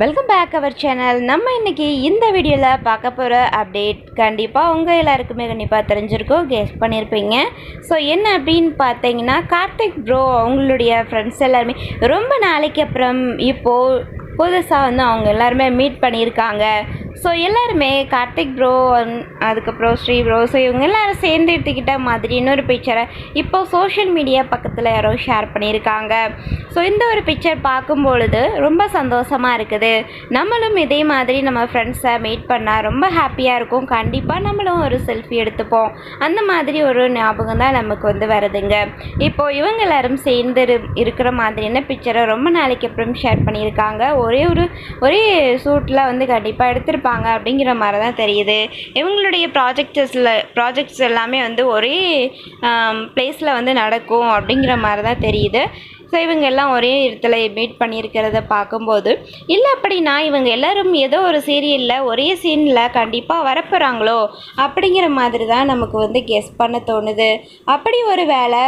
Welcome back our channel. நம்ம இன்றைக்கி இந்த வீடியோவில் பார்க்க போகிற அப்டேட் கண்டிப்பாக உங்கள் எல்லாருக்குமே கண்டிப்பாக தெரிஞ்சிருக்கும், கெஸ் பண்ணியிருப்பீங்க. ஸோ என்ன அப்படின்னு பார்த்தீங்கன்னா, கார்த்திக் ப்ரோ அவங்களுடைய ஃப்ரெண்ட்ஸ் எல்லாருமே ரொம்ப நாளைக்கு அப்புறம் இப்போது புதுசாக வந்து அவங்க எல்லாருமே மீட் பண்ணியிருக்காங்க. ஸோ எல்லாருமே கார்த்திக் ப்ரோ அதுக்கப்புறம் ஸ்ரீ ப்ரோ, ஸோ இவங்க எல்லோரும் சேர்ந்து எடுத்துக்கிட்ட மாதிரி இன்னொரு பிக்சரை இப்போ சோஷியல் மீடியா பக்கத்தில் யாரோ ஷேர் பண்ணியிருக்காங்க. ஸோ இந்த ஒரு பிக்சர் பார்க்கும்பொழுது ரொம்ப சந்தோஷமாக இருக்குது. நம்மளும் இதே மாதிரி நம்ம ஃப்ரெண்ட்ஸை மீட் பண்ணால் ரொம்ப ஹாப்பியாக இருக்கும். கண்டிப்பாக நம்மளும் ஒரு செல்ஃபி எடுத்துப்போம். அந்த மாதிரி ஒரு ஞாபகம் தான் நமக்கு வந்து வருதுங்க. இப்போது இவங்க எல்லோரும் சேர்ந்து இருக்கிற மாதிரியான பிக்சரை ரொம்ப நாளைக்கு அப்புறம் ஷேர் பண்ணியிருக்காங்க. ஒரே சூட்டில் வந்து கண்டிப்பாக எடுத்திருப்பாங்க அப்படிங்கிற மாதிரி தான் தெரியுது. இவங்களுடைய ப்ராஜெக்ட்ஸ் எல்லாமே வந்து ஒரே பிளேஸில் வந்து நடக்கும் அப்படிங்கிற மாதிரி தான் தெரியுது. ஸோ இவங்க எல்லாம் ஒரே இடத்துல மீட் பண்ணியிருக்கிறத பார்க்கும்போது, இல்லை அப்படின்னா இவங்க எல்லோரும் ஏதோ ஒரு சீரியலில் ஒரே சீனில் கண்டிப்பாக வரப்போகிறாங்களோ அப்படிங்கிற மாதிரி தான் நமக்கு வந்து கெஸ் பண்ண தோணுது. அப்படி ஒரு வேளை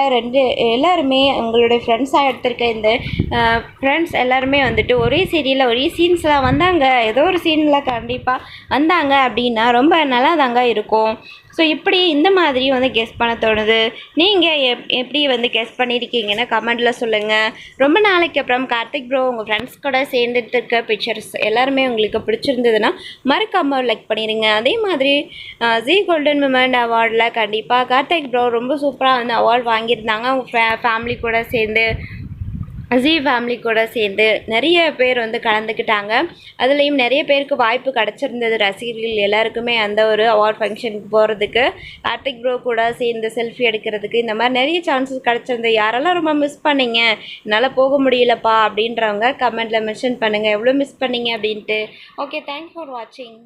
எல்லாருமே உங்களுடைய ஃப்ரெண்ட்ஸாக எடுத்திருக்க இந்த ஃப்ரெண்ட்ஸ் எல்லாருமே வந்துட்டு ஒரே சீரியலில் ஒரே சீன்ஸில் வந்தாங்க, ஏதோ ஒரு சீனில் கண்டிப்பாக வந்தாங்க அப்படின்னா ரொம்ப நல்லா தாங்க இருக்கும். ஸோ இப்படி இந்த மாதிரி வந்து கெஸ் பண்ண தோணுது. நீங்கள் எப்படி வந்து கெஸ் பண்ணியிருக்கீங்கன்னு கமெண்டில் சொல்லுங்கள். ரொம்ப நாளைக்கு அப்புறம் கார்த்திக் ப்ரோ உங்கள் ஃப்ரெண்ட்ஸ் கூட சேர்ந்துட்டு இருக்க பிக்சர்ஸ் எல்லாருமே உங்களுக்கு பிடிச்சிருந்ததுன்னா மறக்காமல் லைக் பண்ணிடுங்க. அதே மாதிரி ஜீ கோல்டன் விமன் அவார்டில் கண்டிப்பாக கார்த்திக் ப்ரோ ரொம்ப சூப்பராக வந்து அவார்டு வாங்கியிருந்தாங்க. அவங்க ஃபேமிலி கூட சேர்ந்து ஃபேமிலி கூட சேர்ந்து நிறைய பேர் வந்து கலந்துக்கிட்டாங்க. அதுலேயும் நிறைய பேருக்கு வாய்ப்பு கிடச்சிருந்தது. ரசிகர்கள் எல்லாருக்குமே அந்த ஒரு அவார்ட் ஃபங்க்ஷனுக்கு போகிறதுக்கு, கார்த்திக் ப்ரோ கூட சேர்ந்து செல்ஃபி எடுக்கிறதுக்கு, இந்த மாதிரி நிறைய சான்சஸ் கிடச்சிருந்தது. யாரெல்லாம் ரொம்ப மிஸ் பண்ணிங்க, என்னால் போக முடியலப்பா அப்படின்றவங்க கமெண்ட்டில் மென்ஷன் பண்ணுங்கள் எவ்வளோ மிஸ் பண்ணிங்க அப்படின்ட்டு. ஓகே, தேங்க்ஸ் ஃபார் வாட்சிங்.